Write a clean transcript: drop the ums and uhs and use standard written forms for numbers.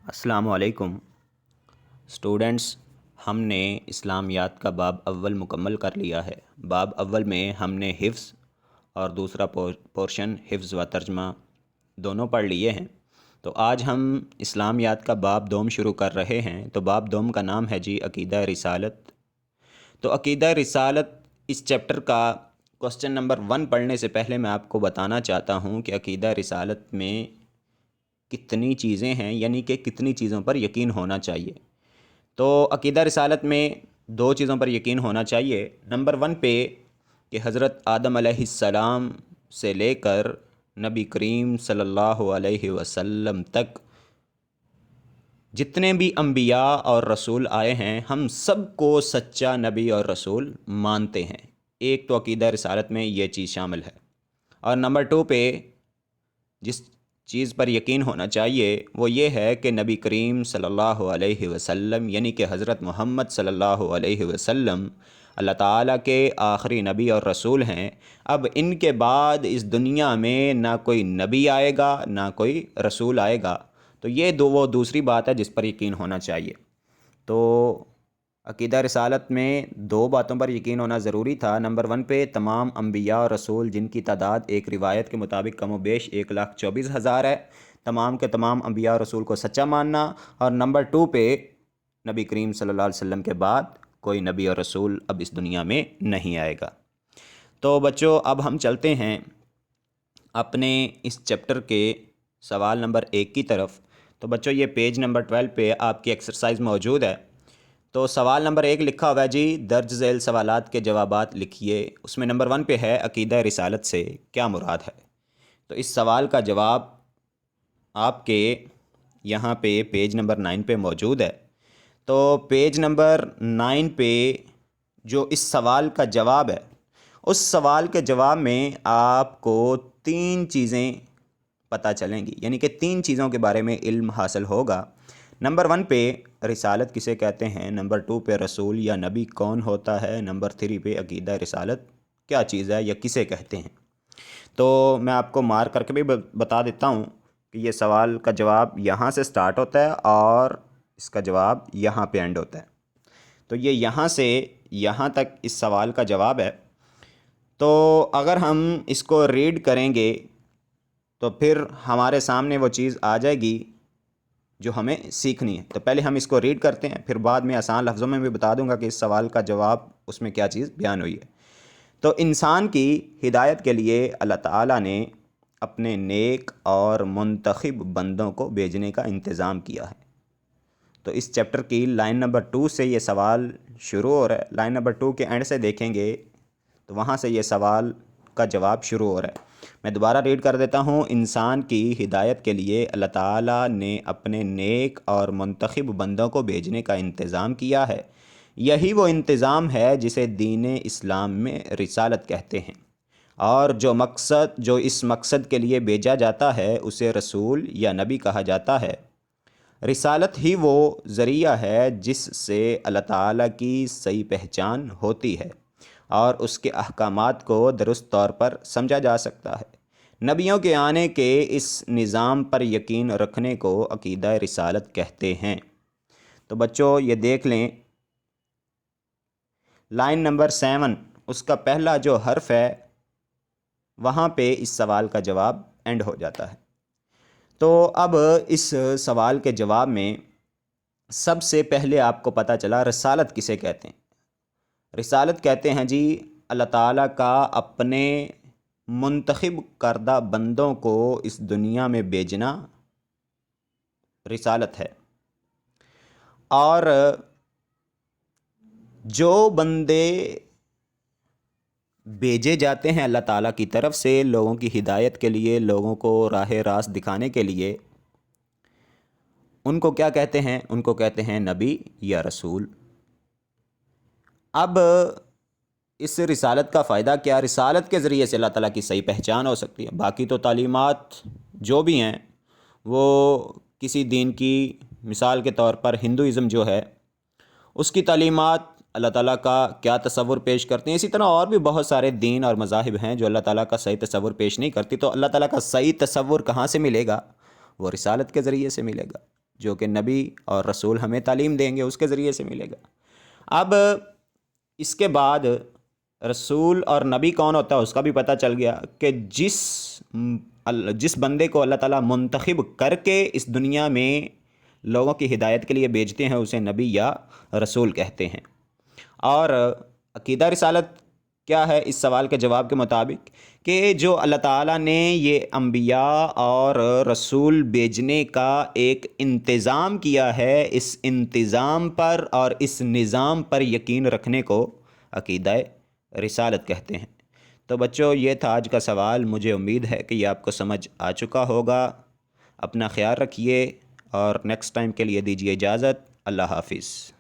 السلام علیکم اسٹوڈنٹس، ہم نے اسلامیات کا باب اول مکمل کر لیا ہے۔ باب اول میں ہم نے حفظ اور دوسرا پورشن حفظ و ترجمہ دونوں پڑھ لیے ہیں۔ تو آج ہم اسلامیات کا باب دوم شروع کر رہے ہیں۔ تو باب دوم کا نام ہے عقیدہ رسالت۔ تو عقیدہ رسالت اس چیپٹر کا کوسچن نمبر 1 پڑھنے سے پہلے میں آپ کو بتانا چاہتا ہوں کہ عقیدہ رسالت میں کتنی چیزیں ہیں، یعنی کہ کتنی چیزوں پر یقین ہونا چاہیے۔ تو عقیدہ رسالت میں 2 چیزوں پر یقین ہونا چاہیے۔ نمبر 1 پہ کہ حضرت آدم علیہ السلام سے لے کر نبی کریم صلی اللہ علیہ وسلم تک جتنے بھی انبیاء اور رسول آئے ہیں، ہم سب کو سچا نبی اور رسول مانتے ہیں۔ ایک تو عقیدہ رسالت میں یہ چیز شامل ہے۔ اور نمبر 2 پہ جس چیز پر یقین ہونا چاہیے وہ یہ ہے کہ نبی کریم صلی اللہ علیہ وسلم یعنی کہ حضرت محمد صلی اللہ علیہ وسلم اللہ تعالیٰ کے آخری نبی اور رسول ہیں۔ اب ان کے بعد اس دنیا میں نہ کوئی نبی آئے گا نہ کوئی رسول آئے گا۔ تو یہ وہ دوسری بات ہے جس پر یقین ہونا چاہیے۔ تو عقیدہ رسالت میں 2 باتوں پر یقین ہونا ضروری تھا۔ نمبر 1 پہ تمام انبیاء اور رسول جن کی تعداد ایک روایت کے مطابق کم و بیش 1,24,000 ہے، تمام کے تمام انبیاء اور رسول کو سچا ماننا۔ اور نمبر 2 پہ نبی کریم صلی اللہ علیہ وسلم کے بعد کوئی نبی اور رسول اب اس دنیا میں نہیں آئے گا۔ تو بچوں، اب ہم چلتے ہیں اپنے اس چیپٹر کے سوال نمبر 1 کی طرف۔ تو بچوں، یہ پیج نمبر 12 پہ آپ کی ایکسرسائز موجود ہے۔ تو سوال نمبر 1 لکھا ہوا ہے درج ذیل سوالات کے جوابات لکھیے۔ اس میں نمبر 1 پہ ہے عقیدہ رسالت سے کیا مراد ہے۔ تو اس سوال کا جواب آپ کے یہاں پہ پیج نمبر 9 پہ موجود ہے۔ تو پیج نمبر 9 پہ جو اس سوال کا جواب ہے، اس سوال کے جواب میں آپ کو 3 چیزیں پتہ چلیں گی، یعنی کہ 3 چیزوں کے بارے میں علم حاصل ہوگا۔ نمبر 1 پہ رسالت کسے کہتے ہیں، نمبر 2 پہ رسول یا نبی کون ہوتا ہے، نمبر 3 پہ عقیدہ رسالت کیا چیز ہے یا کسے کہتے ہیں۔ تو میں آپ کو مارک کر کے بھی بتا دیتا ہوں کہ یہ سوال کا جواب یہاں سے سٹارٹ ہوتا ہے اور اس کا جواب یہاں پہ اینڈ ہوتا ہے۔ تو یہ یہاں سے یہاں تک اس سوال کا جواب ہے۔ تو اگر ہم اس کو ریڈ کریں گے تو پھر ہمارے سامنے وہ چیز آ جائے گی جو ہمیں سیکھنی ہے۔ تو پہلے ہم اس کو ریڈ کرتے ہیں، پھر بعد میں آسان لفظوں میں بھی بتا دوں گا کہ اس سوال کا جواب اس میں کیا چیز بیان ہوئی ہے۔ تو انسان کی ہدایت کے لیے اللہ تعالیٰ نے اپنے نیک اور منتخب بندوں کو بھیجنے کا انتظام کیا ہے۔ تو اس چیپٹر کی لائن نمبر 2 سے یہ سوال شروع ہو رہا ہے۔ لائن نمبر 2 کے اینڈ سے دیکھیں گے تو وہاں سے یہ سوال کا جواب شروع ہو رہا ہے۔ میں دوبارہ ریڈ کر دیتا ہوں۔ انسان کی ہدایت کے لیے اللہ تعالیٰ نے اپنے نیک اور منتخب بندوں کو بھیجنے کا انتظام کیا ہے۔ یہی وہ انتظام ہے جسے دین اسلام میں رسالت کہتے ہیں، اور جو اس مقصد کے لیے بھیجا جاتا ہے اسے رسول یا نبی کہا جاتا ہے۔ رسالت ہی وہ ذریعہ ہے جس سے اللہ تعالیٰ کی صحیح پہچان ہوتی ہے اور اس کے احکامات کو درست طور پر سمجھا جا سکتا ہے۔ نبیوں کے آنے کے اس نظام پر یقین رکھنے کو عقیدہ رسالت کہتے ہیں۔ تو بچوں، یہ دیکھ لیں لائن نمبر 7، اس کا پہلا جو حرف ہے وہاں پہ اس سوال کا جواب اینڈ ہو جاتا ہے۔ تو اب اس سوال کے جواب میں سب سے پہلے آپ کو پتہ چلا رسالت کسے کہتے ہیں۔ رسالت کہتے ہیں اللہ تعالیٰ کا اپنے منتخب کردہ بندوں کو اس دنیا میں بھیجنا رسالت ہے۔ اور جو بندے بھیجے جاتے ہیں اللہ تعالیٰ کی طرف سے لوگوں کی ہدایت کے لیے، لوگوں کو راہ راست دکھانے کے لیے، ان کو کیا کہتے ہیں؟ ان کو کہتے ہیں نبی یا رسول۔ اب اس رسالت کا فائدہ کیا؟ رسالت کے ذریعے سے اللہ تعالیٰ کی صحیح پہچان ہو سکتی ہے۔ باقی تو تعلیمات جو بھی ہیں وہ کسی دین کی، مثال کے طور پر ہندوازم جو ہے اس کی تعلیمات اللہ تعالیٰ کا کیا تصور پیش کرتے ہیں، اسی طرح اور بھی بہت سارے دین اور مذاہب ہیں جو اللہ تعالیٰ کا صحیح تصور پیش نہیں کرتی۔ تو اللہ تعالیٰ کا صحیح تصور کہاں سے ملے گا؟ وہ رسالت کے ذریعے سے ملے گا۔ جو کہ نبی اور رسول ہمیں تعلیم دیں گے، اس کے ذریعے سے ملے گا۔ اب اس کے بعد رسول اور نبی کون ہوتا ہے اس کا بھی پتہ چل گیا کہ جس بندے کو اللہ تعالیٰ منتخب کر کے اس دنیا میں لوگوں کی ہدایت کے لیے بھیجتے ہیں اسے نبی یا رسول کہتے ہیں۔ اور عقیدہ رسالت کیا ہے اس سوال کے جواب کے مطابق کہ جو اللہ تعالیٰ نے یہ انبیاء اور رسول بھیجنے کا ایک انتظام کیا ہے، اس انتظام پر اور اس نظام پر یقین رکھنے کو عقیدہ رسالت کہتے ہیں۔ تو بچوں یہ تھا آج کا سوال، مجھے امید ہے کہ یہ آپ کو سمجھ آ چکا ہوگا۔ اپنا خیال رکھیے اور نیکسٹ ٹائم کے لیے دیجیے اجازت۔ اللہ حافظ۔